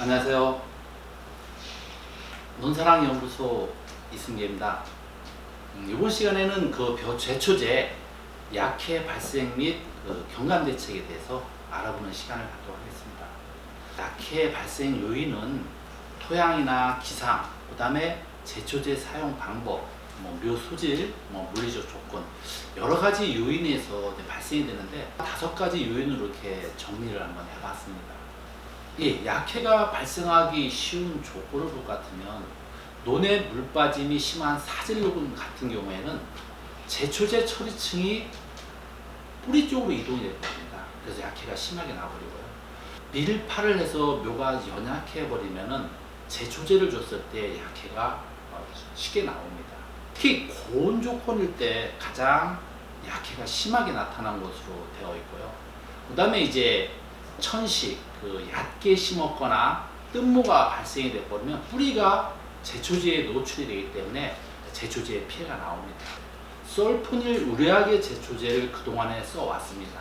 안녕하세요. 논사랑연구소 이승계입니다. 이번 시간에는 제초제 약해 발생 및 경감 대책에 대해서 알아보는 시간을 갖도록 하겠습니다. 약해 발생 요인은 토양이나 기상, 그 다음에 제초제 사용 방법, 묘 소질, 물리적 조건, 여러 가지 요인에서 발생이 되는데 5가지 요인으로 이렇게 정리를 한번 해봤습니다. 예, 약해가 발생하기 쉬운 조건을 볼 것 같으면 논에 물 빠짐이 심한 사질로군 같은 경우에는 제초제 처리층이 뿌리 쪽으로 이동이 될 겁니다. 그래서 약해가 심하게 나버리고요. 밀파를 해서 묘가 연약해 버리면은 제초제를 줬을 때 약해가 쉽게 나옵니다. 특히 고온 조건일 때 가장 약해가 심하게 나타난 것으로 되어 있고요. 그 다음에 이제 천식, 얕게 심었거나 뜬모가 발생이 되어버리면 뿌리가 제초제에 노출이 되기 때문에 제초제에 피해가 나옵니다. 설포닐 우레아계 제초제를 그동안에 써왔습니다.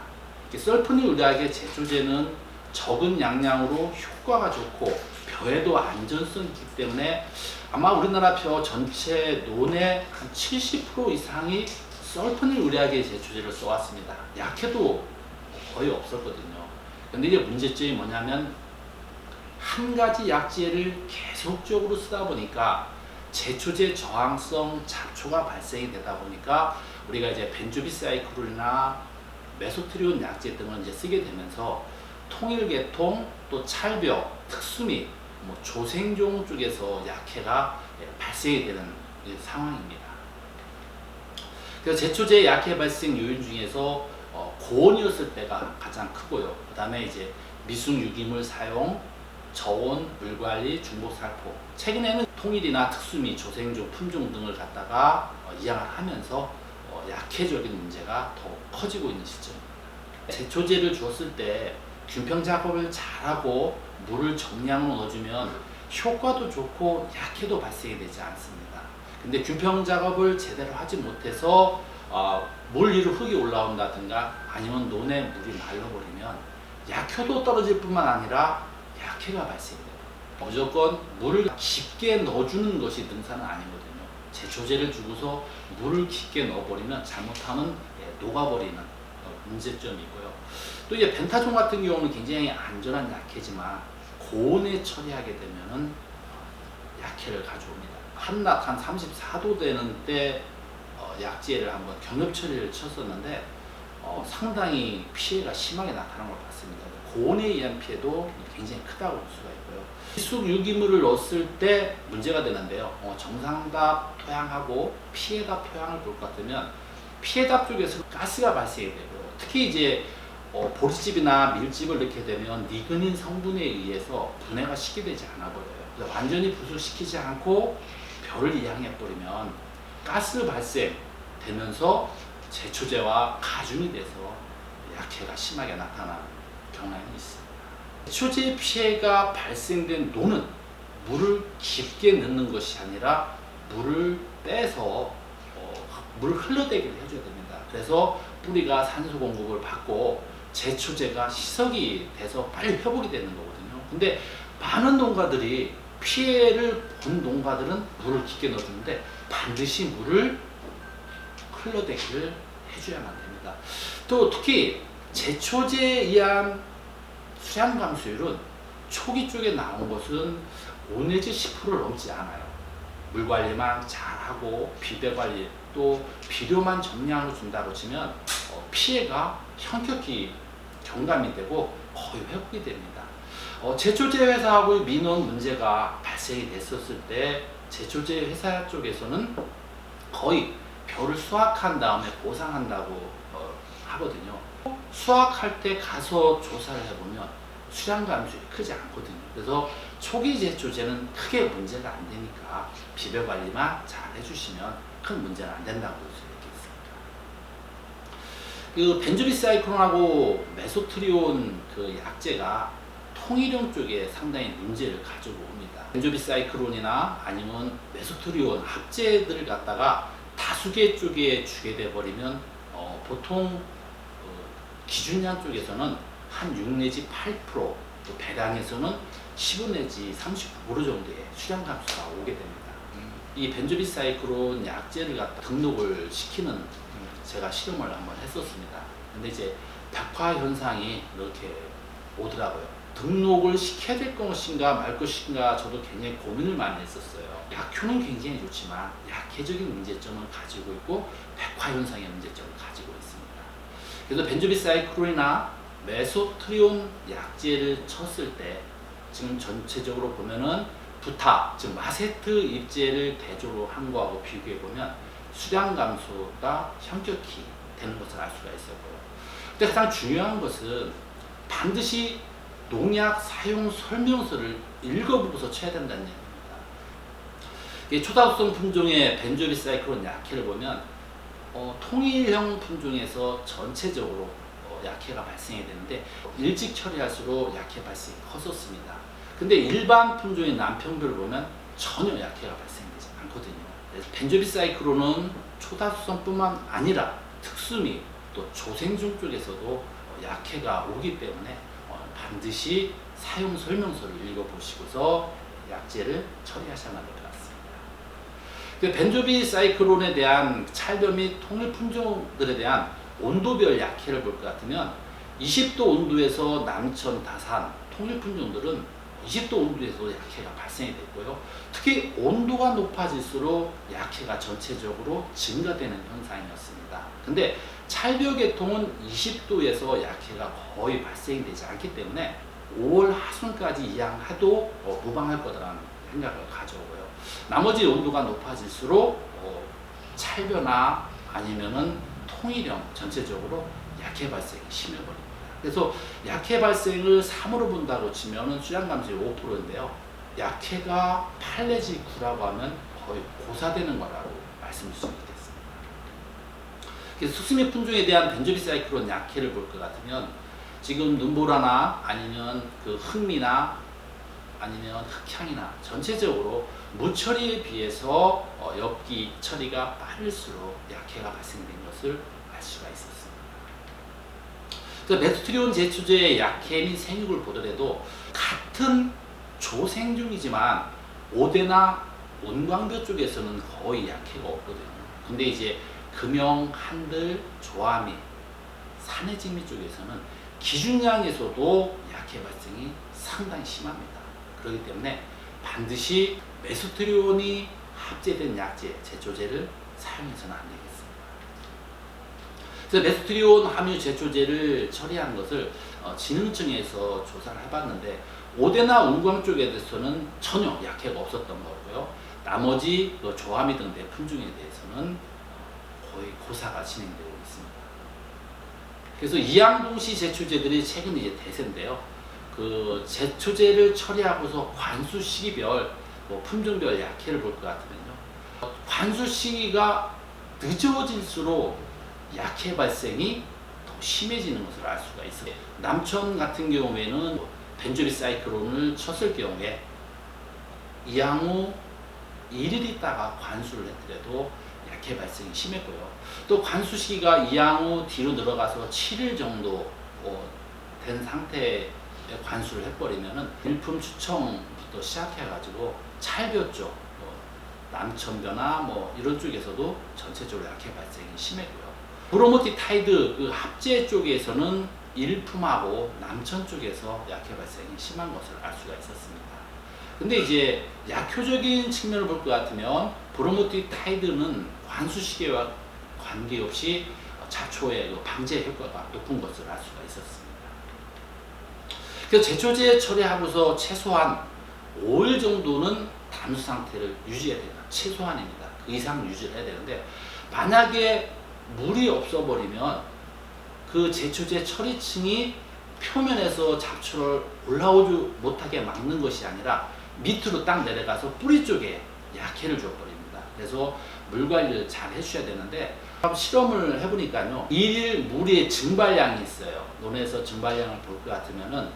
설포닐 우레아계 제초제는 적은 양량으로 효과가 좋고 벼에도 안전성이 있기 때문에 아마 우리나라 벼 전체 논의 한 70% 이상이 설포닐 우레아계 제초제를 써왔습니다. 약해도 거의 없었거든요. 근데 이제 문제점이 뭐냐면 한 가지 약재를 계속적으로 쓰다 보니까 제초제 저항성 잡초가 발생이 되다 보니까 우리가 이제 벤조비사이클이나 메소트리온 약재 등을 이제 쓰게 되면서 통일계통 또 찰벽, 특수미, 조생종 쪽에서 약해가 발생이 되는 상황입니다. 그래서 제초제 약해 발생 요인 중에서 고온이었을 때가 가장 크고요. 그 다음에 이제 미숙 유기물 사용, 저온, 물관리, 중복살포. 최근에는 통일이나 특수미, 조생종, 품종 등을 갖다가 이양을 하면서 약해적인 문제가 더 커지고 있는 시점입니다. 제초제를 주었을 때 균평 작업을 잘하고 물을 정량으로 넣어주면 효과도 좋고 약해도 발생이 되지 않습니다. 근데 균평 작업을 제대로 하지 못해서 물 위로 흙이 올라온다든가 아니면 논에 물이 말라버리면 약효도 떨어질 뿐만 아니라 약해가 발생돼요. 무조건 물을 깊게 넣어주는 것이 능사는 아니거든요. 제초제를 주고서 물을 깊게 넣어버리면 잘못하면 녹아버리는 문제점이고요. 또 이제 벤타종 같은 경우는 굉장히 안전한 약해지만 고온에 처리하게 되면은 약해를 가져옵니다. 한낮 한 34도 되는 때 약재를 한번 경협 처리를 쳤었는데 상당히 피해가 심하게 나타난 걸 봤습니다. 고온에 의한 피해도 굉장히 크다고 볼 수가 있고요. 미숙 유기물을 넣었을 때 문제가 되는데요. 정상답 토양하고 피해답 토양을 볼 것 같으면 피해답 쪽에서 가스가 발생이 되고요. 특히 이제 보리집이나 밀집을 넣게 되면 리그닌 성분에 의해서 분해가 쉽게 되지 않아 버려요. 완전히 부수시키지 않고 벼를 이양해 버리면 가스 발생되면서 제초제와 가중이 돼서 약해가 심하게 나타나는 경향이 있습니다. 제초제 피해가 발생된 논은 물을 깊게 넣는 것이 아니라 물을 빼서 물을 흘러대기를 해줘야 됩니다. 그래서 뿌리가 산소 공급을 받고 제초제가 희석이 돼서 빨리 회복이 되는 거거든요. 근데 많은 농가들이 피해를 본 농가들은 물을 깊게 넣어주는데 반드시 물을 흘러대기를 해줘야만 됩니다. 또 특히 제초제에 의한 수량 감소율은 초기 쪽에 나온 것은 5 내지 10%를 넘지 않아요. 물 관리만 잘하고 비대 관리 또 비료만 정량으로 준다고 치면 피해가 현격히 경감이 되고 거의 회복이 됩니다. 제초제 회사하고 민원 문제가 발생이 됐었을 때 제초제 회사 쪽에서는 거의 벼를 수확한 다음에 보상한다고 하거든요. 수확할 때 가서 조사를 해보면 수량 감소율이 크지 않거든요. 그래서 초기 제초제는 크게 문제가 안 되니까 비료 관리만 잘 해주시면 큰 문제는 안 된다고 볼 수 있겠습니다. 벤조비사이클론하고 메소트리온 약재가 통일용 쪽에 상당히 문제를 가지고 옵니다. 벤조비사이클론이나 아니면 메소트리온 합재들을 갖다가 다수개 쪽에 주게 돼 버리면 보통 기준량 쪽에서는 한 6 내지 8% 또 배당에서는 15 내지 39% 정도의 수량 감소가 오게 됩니다. 이 벤조비사이클론 약제를 갖다 등록을 시키는 제가 실험을 한번 했었습니다. 근데 이제 백화 현상이 이렇게 오더라고요. 등록을 시켜야 될 것인가 말 것인가 저도 굉장히 고민을 많이 했었어요. 약효는 굉장히 좋지만 약해적인 문제점을 가지고 있고 백화 현상의 문제점을 가지고 있습니다. 그래서 벤조비사이클론이나 메소트리온 약제를 쳤을 때 지금 전체적으로 보면은 부타, 즉 마세트 입제를 대조로 한 거하고 비교해 보면 수량 감소가 현격히 되는 것을 알 수가 있었고요. 근데 가장 중요한 것은 반드시 농약 사용 설명서를 읽어보고서 쳐야 된다는 얘기입니다. 초다수성 품종의 벤조비사이클론 약해를 보면 통일형 품종에서 전체적으로 약해가 발생이 되는데 일찍 처리할수록 약해 발생이 컸었습니다. 근데 일반 품종의 남평별을 보면 전혀 약해가 발생되지 않거든요. 그래서 벤조비사이클론은 초다수성뿐만 아니라 특수미 또 조생종 쪽에서도 약해가 오기 때문에 반드시 사용 설명서를 읽어보시고서 약제를 처리하셔야 할 것 같습니다. 벤조비사이클론에 대한 찰병 및 통일 품종들에 대한 온도별 약해를 볼 것 같으면 20도 온도에서 남천, 다산, 통일 품종들은 20도 온도에서 약해가 발생이 됐고요. 특히 온도가 높아질수록 약해가 전체적으로 증가되는 현상이었습니다. 근데 찰벽 계통은 20도에서 약해가 거의 발생이 되지 않기 때문에 5월 하순까지 이양해도 무방할 거라는 생각을 가져오고요. 나머지 온도가 높아질수록 찰변화 아니면은 통일형 전체적으로 약해 발생이 심해버립니다. 그래서 약해 발생을 3으로 본다고 치면은 수량 감소율이 5%인데요. 약해가 8 내지 9라고 하면 거의 고사되는 거라고 말씀을 수 있겠습니다. 그래서 수수미 품종에 대한 벤조비사이클론 약해를 볼 것 같으면 지금 눈보라나 아니면 그 흑미나 아니면 흑향이나 전체적으로 무처리에 비해서 엽기 처리가 빠를수록 약해가 발생된 것을 알 수가 있었습니다. 메소트리온 제초제의 약해 및 생육을 보더라도 같은 조생종이지만 오대나 온광교 쪽에서는 거의 약해가 없거든요. 근데 이제 금영, 한들, 조아미, 산해진미 쪽에서는 기준량에서도 약해 발생이 상당히 심합니다. 그렇기 때문에 반드시 메소트리온이 합제된 약제, 제초제를 사용해서는 안 되겠습니다. 그래서 메소트리온 함유 제초제를 처리하는 것을 진흥청에서 조사를 해봤는데 오대나 온광 쪽에 대해서는 전혀 약해가 없었던 거고요. 나머지 조아미 등 내 품종에 대해서는 거의 고사가 진행되고 있습니다. 그래서 이양동시 제초제들이 최근 이제 대세인데요. 그 제초제를 처리하고서 관수 시기별, 품종별 약해를 볼 것 같으면요. 관수 시기가 늦어질수록 약해 발생이 더 심해지는 것을 알 수가 있어요. 남천 같은 경우에는 벤조비사이클론을 쳤을 경우에 이양 후 1일 있다가 관수를 했더라도 약해 발생이 심했고요. 또 관수 시기가 이양 후 뒤로 들어가서 7일 정도 된 상태에 관수를 해버리면은 일품 추청부터 시작해가지고 찰벽 쪽, 남천변화 이런 쪽에서도 전체적으로 약해 발생이 심했고요. 브로모티타이드 그 합제 쪽에서는 일품하고 남천 쪽에서 약해 발생이 심한 것을 알 수가 있었습니다. 근데 이제 약효적인 측면을 볼 것 같으면 브로모티타이드는 관수 시기와 관계없이 잡초의 방제 효과가 높은 것을 알 수가 있었습니다. 그래서 제초제 처리하고서 최소한 5일 정도는 담수 상태를 유지해야 된다. 최소한입니다. 그 이상 유지를 해야 되는데 만약에 물이 없어버리면 그 제초제 처리층이 표면에서 잡초를 올라오지 못하게 막는 것이 아니라 밑으로 딱 내려가서 뿌리 쪽에 약해를 줘버립니다. 그래서 물 관리를 잘 해주셔야 되는데 실험을 해보니까요. 1일 물의 증발량이 있어요. 논에서 증발량을 볼 것 같으면은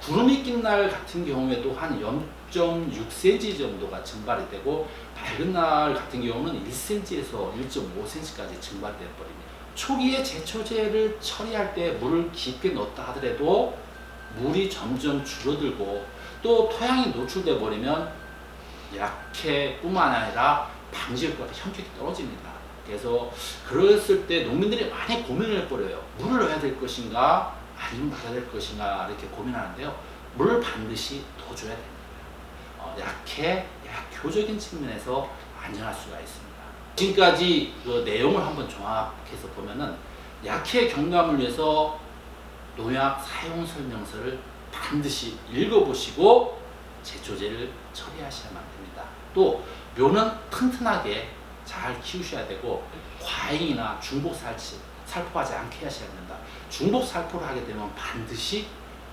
구름이 낀 날 같은 경우에도 한 0.6cm 정도가 증발이 되고 밝은 날 같은 경우는 1cm에서 1.5cm까지 증발돼 버립니다. 초기에 제초제를 처리할 때 물을 깊게 넣었다 하더라도 물이 점점 줄어들고 또 토양이 노출돼 버리면 약해뿐만 아니라 방지 효과가 현격히 떨어집니다. 그래서 그랬을 때 농민들이 많이 고민을 해버려요. 물을 넣어야 될 것인가 아니면 말아야 될 것인가 이렇게 고민하는데요. 물을 반드시 더 줘야 됩니다. 약효적인 측면에서 안전할 수가 있습니다. 지금까지 그 내용을 한번 종합해서 보면은 약해 경감을 위해서 농약 사용 설명서를 반드시 읽어보시고 제초제를 처리하셔야만 됩니다. 또 묘는 튼튼하게 잘 키우셔야 되고 과잉이나 중복 살포하지 않게 하셔야 된다. 중복 살포를 하게 되면 반드시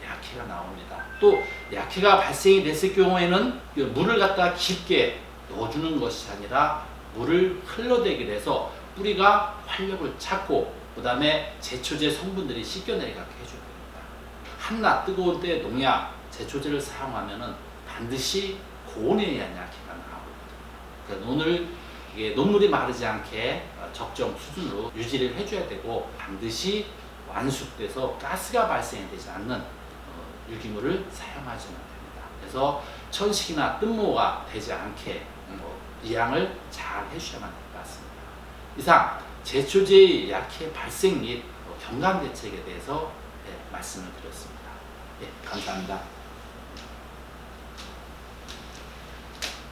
약해가 나옵니다. 또 약해가 발생이 됐을 경우에는 물을 갖다 깊게 넣어주는 것이 아니라 물을 흘러대게 해서 뿌리가 활력을 찾고 그 다음에 제초제 성분들이 씻겨내리게 해줘야 됩니다. 한낮 뜨거울 때 농약, 제초제를 사용하면은 반드시 고온에 의한 약해가 나오거든요. 그러니까 오늘 이게 녹물이 마르지 않게 적정 수준으로 유지를 해줘야 되고 반드시 완숙돼서 가스가 발생이 되지 않는 유기물을 사용하시면 됩니다. 그래서 천식이나 뜬모가 되지 않게 이양을 잘 해주셔야만 될 것 같습니다. 이상 제초제의 약해 발생 및 경감 대책에 대해서 말씀을 드렸습니다. 감사합니다.